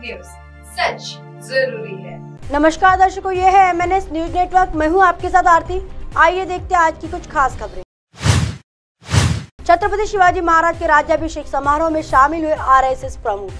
News, सच जरूरी है। नमस्कार दर्शकों, ये है MNS न्यूज नेटवर्क। मैं हूँ आपके साथ आरती। आइए देखते हैं आज की कुछ खास खबरें। छत्रपति शिवाजी महाराज के राज्याभिषेक समारोह में शामिल हुए RSS प्रमुख।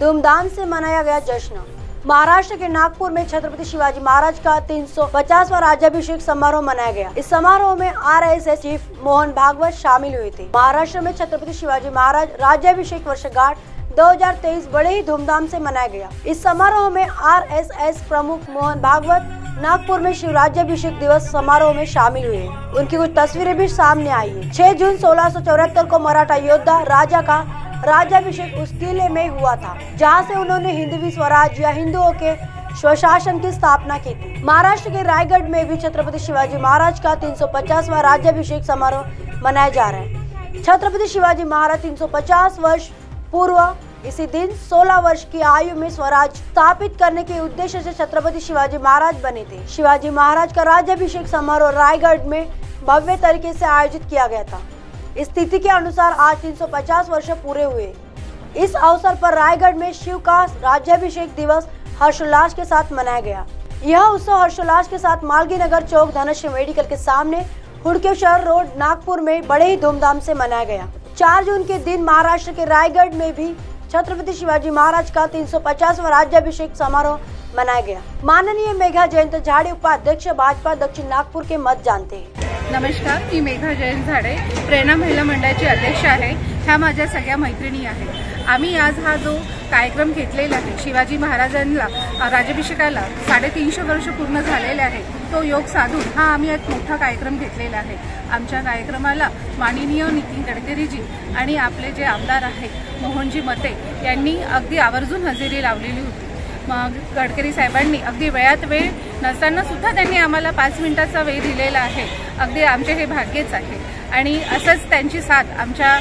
धूमधाम से मनाया गया जश्न। महाराष्ट्र के नागपुर में छत्रपति शिवाजी महाराज का 350वां राज्याभिषेक समारोह मनाया गया। इस समारोह में RSS चीफ मोहन भागवत शामिल हुए थे। महाराष्ट्र में छत्रपति शिवाजी महाराज राज्याभिषेक वर्षगांठ 2023 बड़े ही धूमधाम से मनाया गया। इस समारोह में RSS प्रमुख मोहन भागवत नागपुर में शिवराज्याभिषेक दिवस समारोह में शामिल हुए। उनकी कुछ तस्वीरें भी सामने आई है। 6 जून 1674 को मराठा योद्धा राजा का राज्याभिषेक उस किले में हुआ था, जहां से उन्होंने हिंदवी स्वराज या हिंदुओं के स्वशासन की स्थापना की थी। महाराष्ट्र के रायगढ़ में भी छत्रपति शिवाजी महाराज का 350वां राज्याभिषेक समारोह मनाया जा रहा है। छत्रपति शिवाजी महाराज 350 वर्ष पूर्व इसी दिन 16 वर्ष की आयु में स्वराज स्थापित करने के उद्देश्य से छत्रपति शिवाजी महाराज बने थे। शिवाजी महाराज का राज्याभिषेक समारोह रायगढ़ में भव्य तरीके से आयोजित किया गया था। इस तिथि के अनुसार आज 350 वर्ष पूरे हुए। इस अवसर पर रायगढ़ में शिव का राज्याभिषेक दिवस हर्षोल्लास के साथ मनाया गया। यह उत्सव हर्षोल्लास के साथ मालगी नगर चौक धनश्री मेडिकल के सामने हुड़केश्वर रोड नागपुर में बड़े ही धूमधाम से मनाया गया। 4 जून के दिन महाराष्ट्र के रायगढ़ में भी छत्रपति शिवाजी महाराज का 350वां राज्याभिषेक समारोह मनाया गया। माननीय मेघा जयंत झाडे, उपाध्यक्ष भाजपा दक्षिण नागपूर के मत जानते हैं। नमस्कार, मी मेघा जयंत झाडे, प्रेरणा महिला मंडळाची अध्यक्ष आहे। ह्या माझ्या सगळ्या मैत्रिणी आहेत। आम्ही आज हा जो कार्यक्रम घेतलेला आहे, शिवाजी महाराजांना राज्याभिषेकाला 350 वर्ष पूर्ण झालेले आहे, तो योग साधून हा आम्ही एक मोठा कार्यक्रम घेतलेला आहे। आमच्या कार्यक्रमाला माननीय नितीन गडकरीजी आणि आपले जे आमदार आहेत मोहनजी मते यांनी अगदी आवर्जून हजेरी लावलेली होती। मग गडकरी साहेबांनी अगदी वेळात वेळ नसताना सुद्धा त्यांनी आम्हाला 5 मिनिटाचा वेळ दिलेला आहे। अगदी आमचे हे भाग्यच आहे आणि असंच त्यांची साथ आमच्या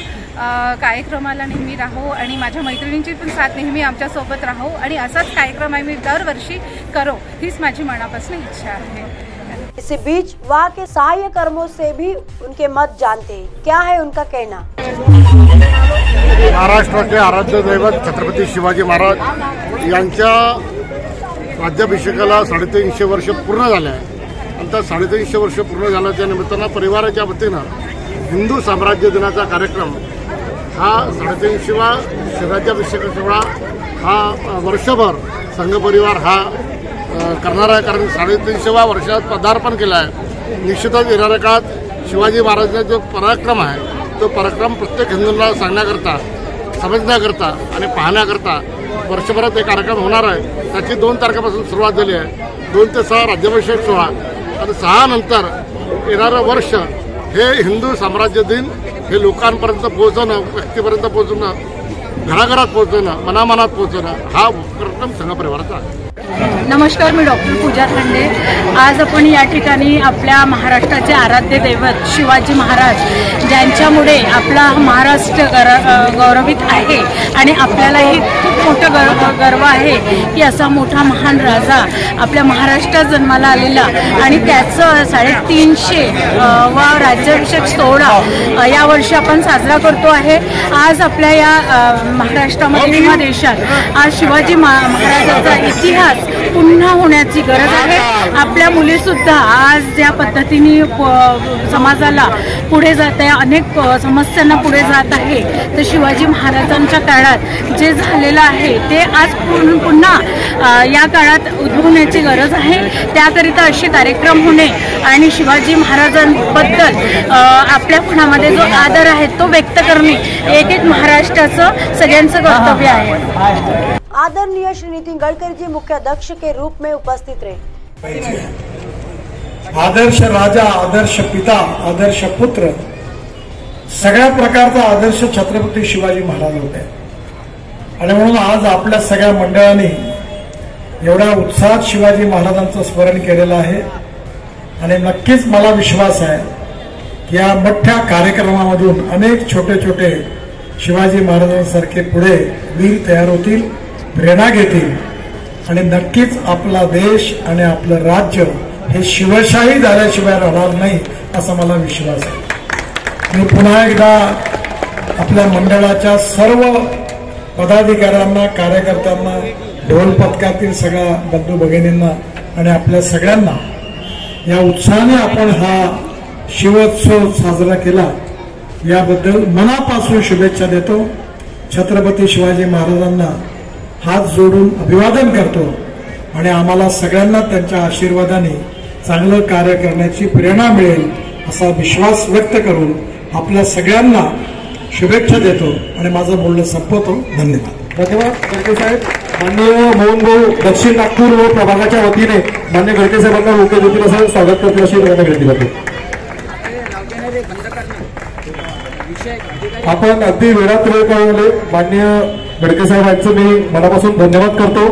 कार्यक्रमाला नेहमी राहो आणि माझ्या मैत्रिणींची पण साथ नेहमी आमच्या सोबत राहो आणि असाच कार्यक्रम आम्ही दरवर्षी करो, हीच माझी मनापासून इच्छा आहे। इसी बीच वहाँ के सहायक कर्मों से भी उनके मत जानते हैं। क्या है उनका कहना? महाराष्ट्र के आराध्य दैवत छत्रपति शिवाजी महाराज यांच्या राज्याभिषेकाला 350 वर्ष पूर्ण झाले आहे। आणि त्या 350 वर्ष पूर्ण झाल्याच्या निमित्तानं परिवाराच्या वतीनं हिंदू साम्राज्य दिनाचा कार्यक्रम हा 350वा शिवराज्याभिषेक सोहळा हा वर्षभर संघ परिवार हा करणार आहे। कारण 350व्या वर्षात पदार्पण केलं आहे। निश्चितच येणाऱ्या काळात शिवाजी महाराजांचा जो पराक्रम आहे तो पराक्रम प्रत्येक हिंदूंना सांगण्याकरता, समजण्याकरता आणि पाहण्याकरता वर्षभरात हे कार्यक्रम होणार आहे। त्याची 2 तारखेपासून सुरुवात झाली आहे। 2 ते 6 राज्याभिषेक सोहळा आणि 6 नंतर येणारं वर्ष हे हिंदू साम्राज्य दिन हे लोकांपर्यंत पोहोचवणं, व्यक्तीपर्यंत पोहोचवणं, घराघरात पोहोचवणं, मनामनात पोहोचवणं हा कार्यक्रम संघ परिवाराचा आहे। नमस्कार, मी डॉक्टर पूजा खंडे। आज आपण या ठिकाणी आपल्या महाराष्ट्राचे आराध्य दैवत शिवाजी महाराज ज्यांच्यामुळे आपला महाराष्ट्र गौरवित आहे आणि आपल्यालाही खूप मोठं गर्व आहे की असा मोठा महान राजा आपल्या महाराष्ट्रात जन्माला आलेला आणि त्याचं 350वा राज्याभिषेक सोहळा यावर्षी आपण साजरा करतो आहे। आज आपल्या या महाराष्ट्रामध्ये किंवा देशात आज शिवाजी महाराजांचा इतिहास पुन्हा होण्याची गरज आहे। आपल्या मुली सुद्धा आज ज्या पद्धतीने समाजाला पुढे जात आहे, अनेक समस्यांना पुढे जात आहे, तर शिवाजी महाराजांच्या काळात जे झालेलं आहे ते आज पुन्हा या काळात उद्भवण्याची गरज आहे। त्याकरिता असे कार्यक्रम होणे आणि शिवाजी महाराजांबद्दल आपल्या मनामध्ये जो आदर आहे तो व्यक्त करणे एक महाराष्ट्राचं सगळ्यांचं कर्तव्य आहे। आदरणीय श्री नितिन गडकरी जी मुख्य अध्यक्ष के रूप में उपस्थित रहे। आदर्श राजा, आदर्श पिता, आदर्श पुत्र, सगळ्या प्रकारचा आदर्श छत्रपती शिवाजी महाराज होते। आणि म्हणून आज आपल्या सगळ्या मंडळांनी एवढ्या उत्साहात शिवाजी महाराजांचं स्मरण केलेलं आहे आणि नक्कीच मला विश्वास आहे की या मोठ्या कार्यक्रमामधून अनेक छोटे छोटे शिवाजी महाराजांसारखे पुढे वीर तयार होतील, प्रेरणा घेतील आणि नक्कीच आपला देश आणि आपलं राज्य हे शिवशाही झाल्याशिवाय राहणार नाही असा मला विश्वास आहे। मी पुन्हा एकदा आपल्या मंडळाच्या सर्व पदाधिकाऱ्यांना, कार्यकर्त्यांना ढोल पथकातील सगळ्या बंधू भगिनींना आणि आपल्या सगळ्यांना या उत्साहाने आपण हा शिवोत्सव साजरा केला याबद्दल मनापासून शुभेच्छा देतो. छत्रपती शिवाजी महाराजांना हात जोडून अभिवादन करतो आणि आम्हाला सगळ्यांना त्यांच्या आशीर्वादाने चांगलं कार्य करण्याची प्रेरणा मिळेल असा विश्वास व्यक्त करून आपल्या सगळ्यांना शुभेच्छा देतो आणि माझं बोलणं संपवतो. धन्यवाद. धन्यवाद गडके साहेब. माननीय मोहन भाऊ दक्षिण नागपूर व प्रभागाच्या वतीने मान्य गडके साहेबांना मुख्य अतिथी असं स्वागत करतो अशी विनंती करतो. आपण अगदी वेळात वेळ काढले माननीय गडके साहेबांचं मी मनापासून धन्यवाद करतो.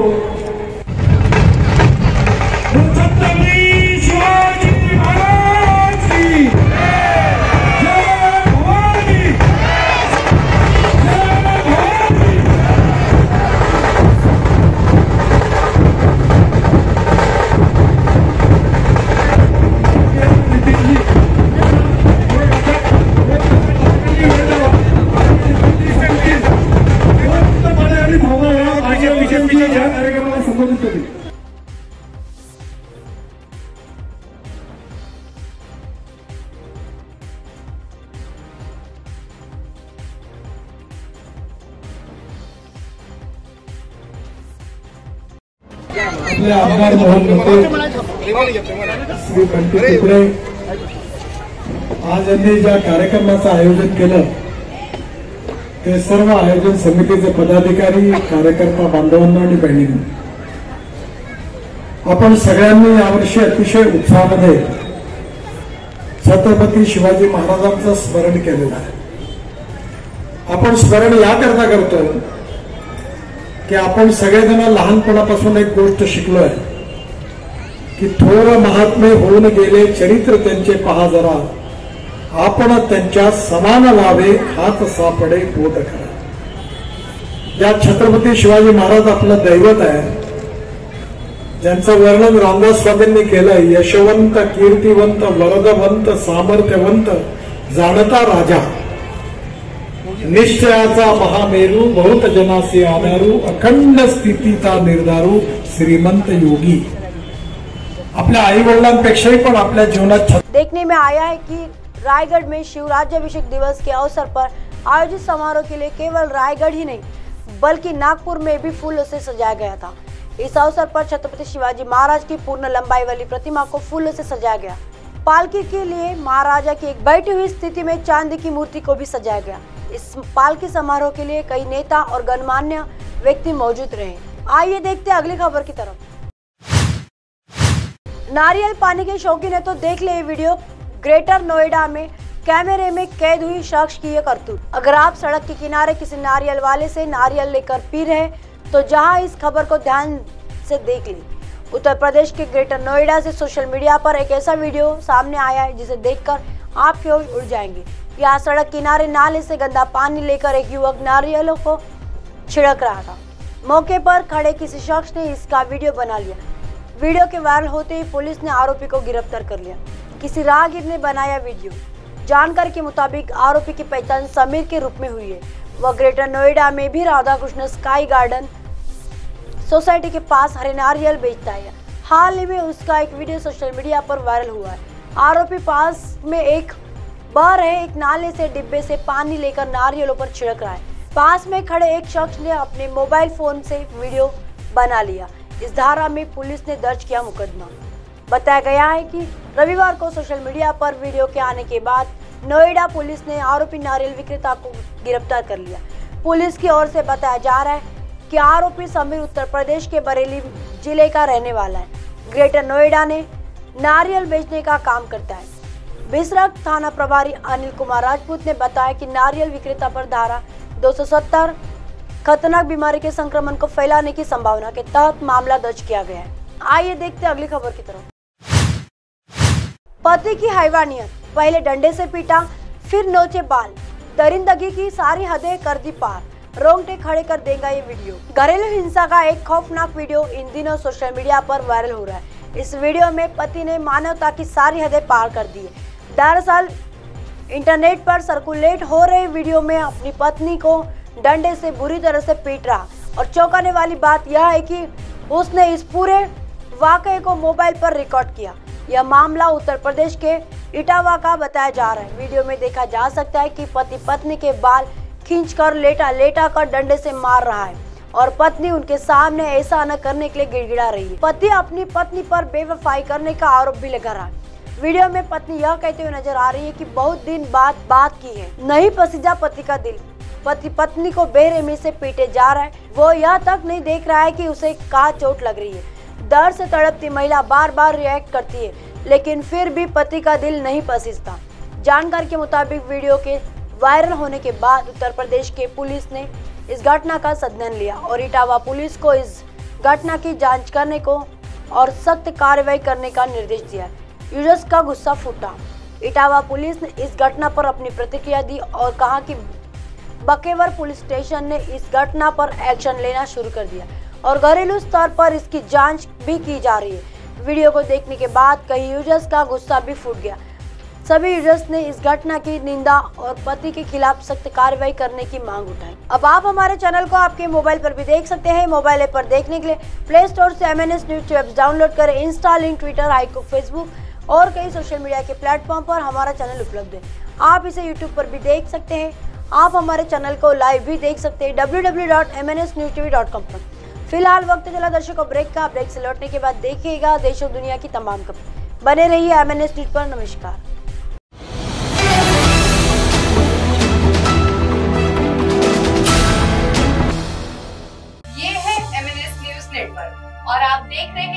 आपले आमदार मोहन श्री बंटी तुकडे आज यांनी ज्या कार्यक्रमाचं आयोजन केलं ते सर्व आयोजन समितीचे पदाधिकारी कार्यकर्ता बांधवांना आणि बहिणींना आपण सगळ्यांनी यावर्षी अतिशय उत्साहामध्ये छत्रपती शिवाजी महाराजांचं स्मरण केलेलं आहे. आपण स्मरण याकरता करतो की आपण सगळेजण लहानपणापासून एक गोष्ट शिकलोय की थोर महात्मे होऊन गेले चरित्र त्यांचे पहा जरा आपण त्यांच्या समान व्हावे हात सापडे बोध करा. ज्या छत्रपती शिवाजी महाराज आपलं दैवत आहे ज्यांचं वर्णन रामदास स्वामींनी केलं यशवंत कीर्तिवंत वरदवंत सामर्थ्यवंत जाणता राजा निश्चयाचा महामेरू बहुत जनासी आधारू अखंड स्थितीचा निर्धारू श्रीमंत योगी. आपल्या आई वडिलांपेक्षाही पण आपल्या जीवनात देखने में आया है कि रायगढ़ में शिवराज्याभिषेक दिवस के अवसर पर आयोजित समारोह के लिए केवल रायगढ़ ही नहीं बल्कि नागपुर में भी फूलों से सजाया गया था. इस अवसर पर छत्रपति शिवाजी महाराज की पूर्ण लंबाई वाली प्रतिमा को फूलों से सजाया गया. पालकी के लिए महाराजा की एक बैठी हुई स्थिति में चांदी की मूर्ति को भी सजाया गया. इस पालकी समारोह के लिए कई नेता और गणमान्य व्यक्ति मौजूद रहे. आइए देखते हैं अगली खबर की तरफ. नारियल पानी के शौकीन है तो देख ले ये वीडियो. ग्रेटर नोएडा में कैमरे में कैद हुई शख्स की ये करतूत. अगर आप सड़क के किनारे किसी नारियल वाले से नारियल लेकर पी रहे तो जहां इस खबर को ध्यान से देख ली. उत्तर प्रदेश के ग्रेटर नोएडा से सोशल मीडिया पर एक ऐसा वीडियो सामने आया है जिसे देखकर आपके होश उड़ जाएंगे. यहाँ सड़क किनारे नाले से गंदा पानी लेकर एक युवक नारियलों को छिड़क रहा था. मौके पर खड़े किसी शख्स ने इसका वीडियो बना लिया. वीडियो के वायरल होते ही पुलिस ने आरोपी को गिरफ्तार कर लिया. किसी राहगीर ने बनाया वीडियो. जानकारी के मुताबिक आरोपी की पहचान समीर के रूप में हुई है. वह ग्रेटर नोएडा में भी Radha Krishna sky garden society के पास हरे नारियल बेचता है. हाल ही में उसका एक वीडियो सोशल मीडिया पर वायरल हुआ है. आरोपी पास में एक बह रहे एक नाले से डिब्बे से पानी लेकर नारियलों पर छिड़क रहा है. पास में खड़े एक शख्स ने अपने मोबाइल फोन से वीडियो बना लिया. इस धारा में पुलिस ने दर्ज किया मुकदमा. बताया गया है कि रविवार को सोशल मीडिया पर वीडियो के आने के बाद नोएडा पुलिस ने आरोपी नारियल विक्रेता को गिरफ्तार कर लिया. पुलिस की ओर से बताया जा रहा है कि आरोपी समीर उत्तर प्रदेश के बरेली जिले का रहने वाला है. ग्रेटर नोएडा ने नारियल बेचने का काम करता है. बिसरख थाना प्रभारी अनिल कुमार राजपूत ने बताया कि नारियल विक्रेता पर धारा 270 खतरनाक बीमारी के संक्रमण को फैलाने की संभावना के तहत मामला दर्ज किया गया है. आइए देखते हैं अगली खबर की तरफ. पति की हैवानियत, पहले डंडे से पीटा फिर नोचे बाल, दरिंदगी की सारी हदें कर दी पार. रोंगटे खड़े कर देगा ये वीडियो. घरेलू हिंसा का एक खौफनाक वीडियो इन दिनों सोशल मीडिया पर वायरल हो रहा है. इस वीडियो में पति ने मानवता की सारी हदें पार कर दी है. दरअसल इंटरनेट पर सर्कुलेट हो रहे वीडियो में अपनी पत्नी को डंडे से बुरी तरह से पीट रहा और चौंकाने वाली बात यह है कि उसने इस पूरे वाकये को मोबाइल पर रिकॉर्ड किया। यह मामला उत्तर प्रदेश के इटावा का बताया जा रहा है। वीडियो में देखा जा सकता है कि पति पत्नी के बाल खींचकर लेटा कर डंडे से मार रहा है और पत्नी उनके सामने ऐसा न करने के लिए गिड़गिड़ा रही है। पति अपनी पत्नी पर बेवफाई करने का आरोप भी लगा रहा है। वीडियो में पत्नी यह कहते हुए नजर आ रही है कि बहुत दिन बाद बात की है, नहीं पसीजा पति का दिल। पति पत्नी को बेरहमी से पीटे जा रहा है। वो यह तक नहीं देख रहा है कि उसे कहाँ चोट लग रही है। दर्द से तड़पती महिला बार बार रिएक्ट करती है, लेकिन फिर भी पति का दिल नहीं पसीजता। जानकारी के मुताबिक वीडियो के वायरल होने के बाद उत्तर प्रदेश के पुलिस ने इस घटना का संज्ञान लिया और इटावा पुलिस को इस घटना की जांच करने को और सख्त कार्रवाई करने का निर्देश दिया। यूजर्स का गुस्सा फूटा। इटावा पुलिस ने इस घटना पर अपनी प्रतिक्रिया दी और कहा कि बकेवर पुलिस स्टेशन ने इस घटना पर एक्शन लेना शुरू कर दिया और घरेलू स्तर पर इसकी जांच भी की जा रही है। वीडियो को देखने के बाद कई यूजर्स का गुस्सा भी फूट गया। सभी यूजर्स ने इस घटना की निंदा और पति के खिलाफ सख्त कार्रवाई करने की मांग उठाई। अब आप हमारे चैनल को आपके मोबाइल पर भी देख सकते हैं। मोबाइल ऐप पर देखने के लिए प्ले स्टोर से MNS न्यूज ऐप डाउनलोड करें। Insta, link, Twitter, haiku, Facebook और कई सोशल मीडिया के प्लेटफॉर्म पर हमारा चैनल उपलब्ध है। आप इसे यूट्यूब पर भी देख सकते हैं। आप हमारे चैनल को लाइव भी देख सकते हैं www.mnsnewstv.com पर। फिलहाल वक्त चला दर्शकों ब्रेक का। ब्रेक से लौटने के बाद देखिएगा देश और दुनिया की तमाम खबरें। बने रहिए MNS न्यूज पर। नमस्कार। ये है MNS न्यूज नेटवर्क और आप देख रहे हैं